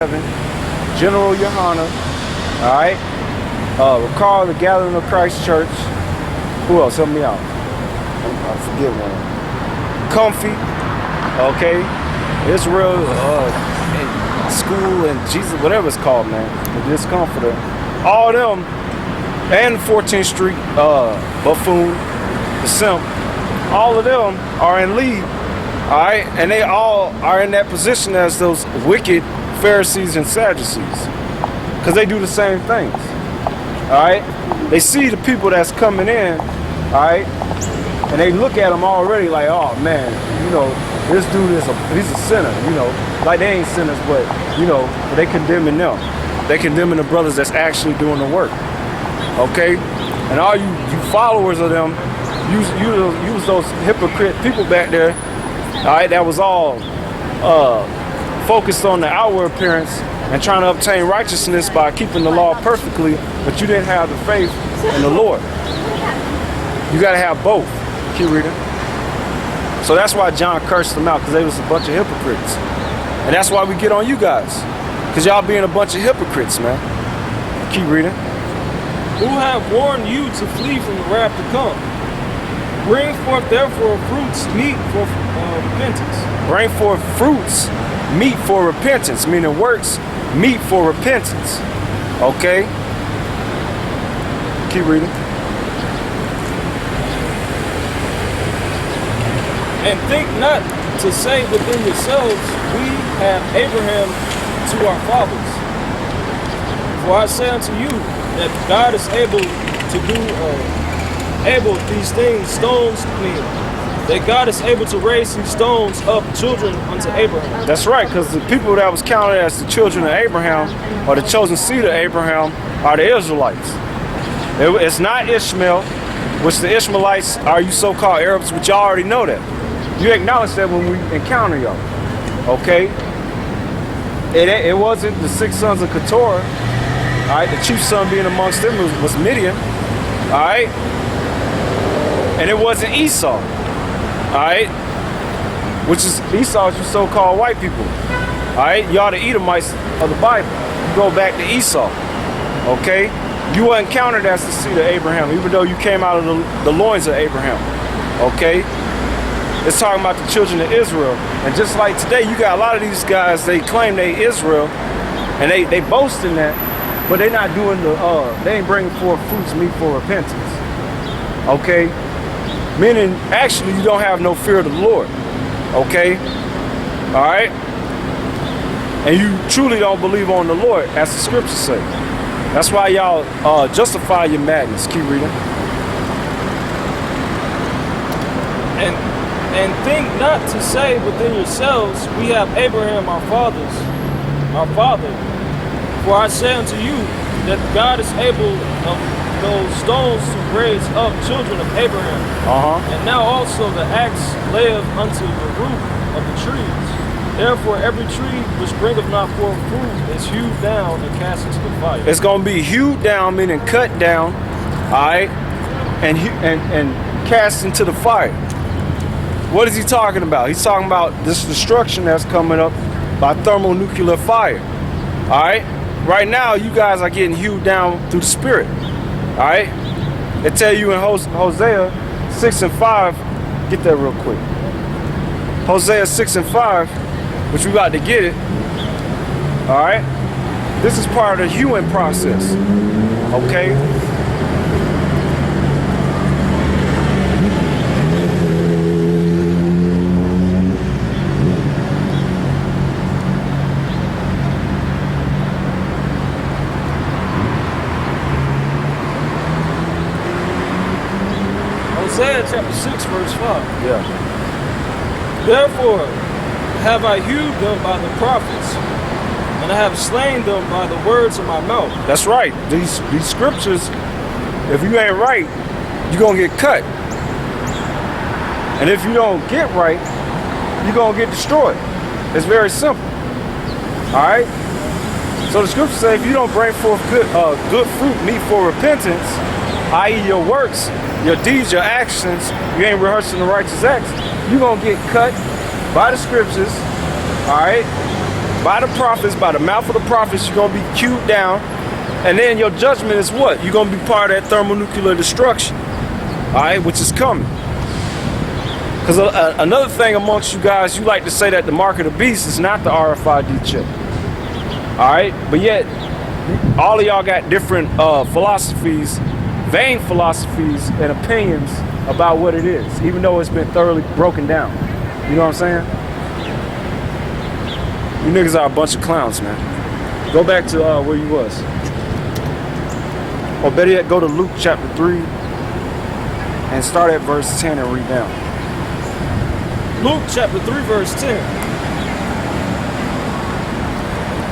General Yohana, all right? Recall the Gathering of Christ Church. Who else? Help me out. I forget one. Comfy, okay? Israel, School and Jesus, whatever it's called, man. The Discomforter. All them, and 14th Street, Buffoon, the Simp, all of them are in league, all right? And they all are in that position as those wicked Pharisees and Sadducees, because they do the same things, all right? They see the people that's coming in, all right, and they look at them already like, oh man, you know, this dude he's a sinner, you know, like they ain't sinners, but you know, they condemning them. They condemning the brothers that's actually doing the work, okay? And all you followers of them, use those hypocrite people back there, all right, that was all focused on the outward appearance and trying to obtain righteousness by keeping the law perfectly, but you didn't have the faith in the Lord. You got to have both. Keep reading. So that's why John cursed them out, because they was a bunch of hypocrites. And that's why we get on you guys, because y'all being a bunch of hypocrites, man. Keep reading. Who have warned you to flee from the wrath to come. Bring forth therefore fruits meet for repentance. Bring forth fruits meet for repentance, meaning works meet for repentance. Okay? Keep reading. And think not to say within yourselves, we have Abraham to our fathers. For I say unto you that God is able to do these things, stones, that God is able to raise these stones up children unto Abraham. That's right, because the people that was counted as the children of Abraham, or the chosen seed of Abraham, are the Israelites. It's not Ishmael, which the Ishmaelites are you so-called Arabs, which y'all already know that. You acknowledge that when we encounter y'all, okay? It wasn't the 6 sons of Keturah, all right? The chief son being amongst them was Midian, all right? And it wasn't Esau, all right? Which is Esau's you so-called white people, all right? Y'all the Edomites of the Bible. You go back to Esau, okay? You weren't counted as the seed of Abraham, even though you came out of the loins of Abraham, okay? It's talking about the children of Israel. And just like today, you got a lot of these guys, they claim they Israel, and they boast in that, but they're not doing they ain't bringing forth fruits meet for repentance, okay? Meaning, actually, you don't have no fear of the Lord, okay? All right? And you truly don't believe on the Lord, as the scriptures say. That's why y'all justify your madness. Keep reading. And think not to say within yourselves, we have Abraham our father. For I say unto you that God is able of those stones to raise up children of Abraham. And now also the axe layeth unto the root of the trees. Therefore every tree which bringeth not forth fruit is hewed down and cast into the fire. It's going to be hewed down, meaning cut down, all right, and cast into the fire. What is he talking about? He's talking about this destruction that's coming up by thermonuclear fire. All right? Right now, you guys are getting hewed down through the spirit. All right? They tell you in Hosea 6 and 5, get that real quick. Hosea 6 and 5, which we got to get it. All right? This is part of the hewing process. Okay? Hosea chapter 6 verse 5. Yeah. Therefore have I hewed them by the prophets, and I have slain them by the words of my mouth. That's right. These scriptures, if you ain't right, you're going to get cut. And if you don't get right, you're going to get destroyed. It's very simple. All right? So the scriptures say if you don't bring forth good fruit meet for repentance, i.e. your works, your deeds, your actions, you ain't rehearsing the righteous acts, you're going to get cut by the scriptures, all right? by the prophets, by the mouth of the prophets, you're going to be queued down. And then your judgment is what? You're going to be part of that thermonuclear destruction, all right, which is coming. Because another thing amongst you guys, you like to say that the mark of the beast is not the RFID chip, all right? But yet, all of y'all got different philosophies, vain philosophies and opinions about what it is, even though it's been thoroughly broken down. You know what I'm saying? You niggas are a bunch of clowns, man. Go back to where you was. Or better yet, go to Luke chapter 3 and start at verse 10 and read down. Luke chapter 3 verse 10.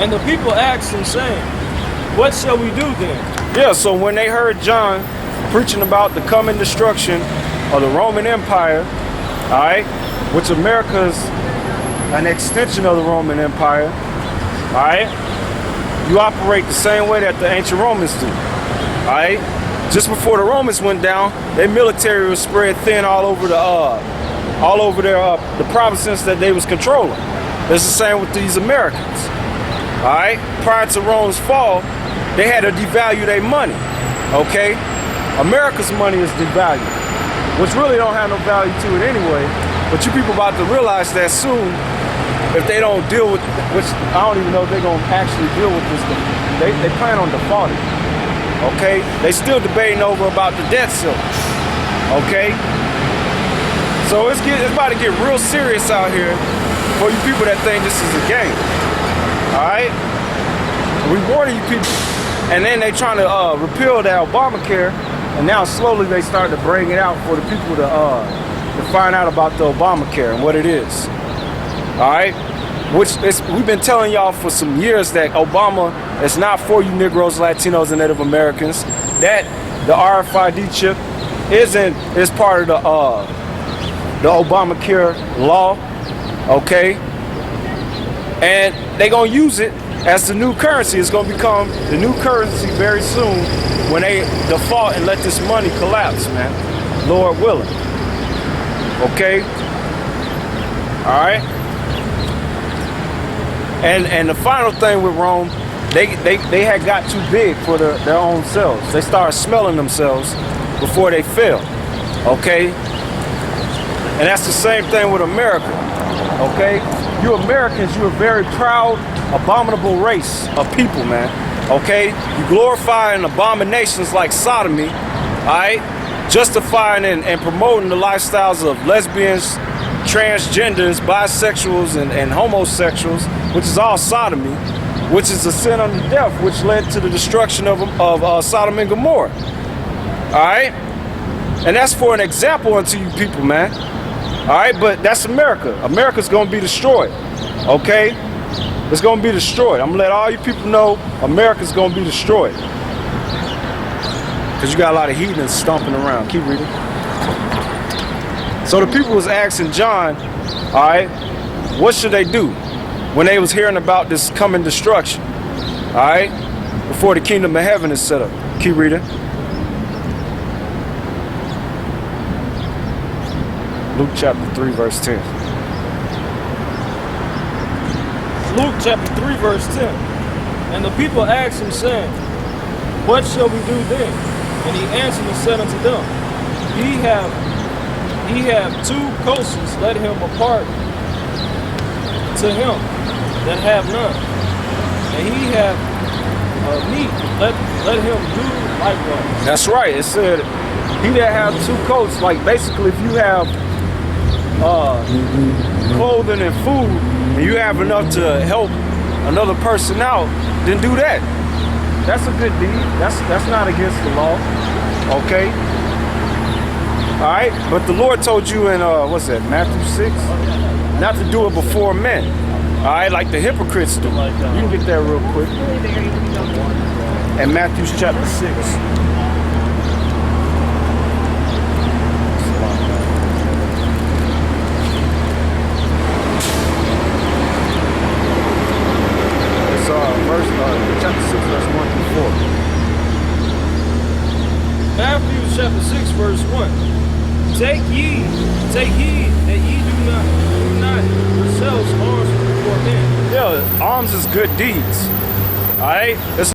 And the people asked him, saying, what shall we do then? Yeah, so when they heard John preaching about the coming destruction of the Roman Empire, all right, which America's an extension of the Roman Empire, all right, you operate the same way that the ancient Romans do, all right? Just before the Romans went down, their military was spread thin all over the provinces that they was controlling. It's the same with these Americans, all right? Prior to Rome's fall, they had to devalue their money, okay? America's money is devalued, which really don't have no value to it anyway, but you people about to realize that soon, if they don't deal with, which I don't even know if they're gonna actually deal with this, they plan on defaulting, okay? They still debating over about the debt ceiling, okay? So it's about to get real serious out here for you people that think this is a game, all right? We warning you people. And then they trying to repeal the Obamacare, and now slowly they start to bring it out for the people to find out about the Obamacare and what it is. All right, we've been telling y'all for some years that Obama is not for you Negroes, Latinos, and Native Americans. That the RFID chip is part of the Obamacare law, okay? And they gonna use it as the new currency. It's going to become the new currency very soon when they default and let this money collapse, man. Lord willing. Okay? All right? And the final thing with Rome, they had got too big for their own selves. They started smelling themselves before they fell. Okay? And that's the same thing with America. Okay? You Americans, you're a very proud, abominable race of people, man. Okay? You glorifying abominations like sodomy, alright? Justifying and promoting the lifestyles of lesbians, transgenders, bisexuals, and homosexuals, which is all sodomy, which is a sin unto death, which led to the destruction of Sodom and Gomorrah. Alright? And that's for an example unto you people, man. Alright, but that's America. America's gonna be destroyed. Okay? It's gonna be destroyed. I'm gonna let all you people know America's gonna be destroyed. Because you got a lot of heathens stomping around. Keep reading. So the people was asking John, alright, what should they do when they was hearing about this coming destruction? Alright? Before the kingdom of heaven is set up. Keep reading. Luke chapter 3 verse 10. Luke chapter 3 verse 10. And the people asked him, saying, what shall we do then? And he answered and said unto them, Ye have two coasts, let him apart to him that have none. And he have meat, let him do likewise. That's right. It said, he that have two coats, like basically if you have clothing and food, and you have enough to help another person out, then do that. That's a good deed. That's not against the law. Okay? Alright? But the Lord told you in what's that, Matthew 6? Not to do it before men. Alright, like the hypocrites do. You can get there real quick. In Matthew chapter 6. Chapter 6, verse 1 through 4. Matthew chapter 6, verse 1. Take heed that ye do not yourselves harm for men. Yeah, alms is good deeds. All right? It's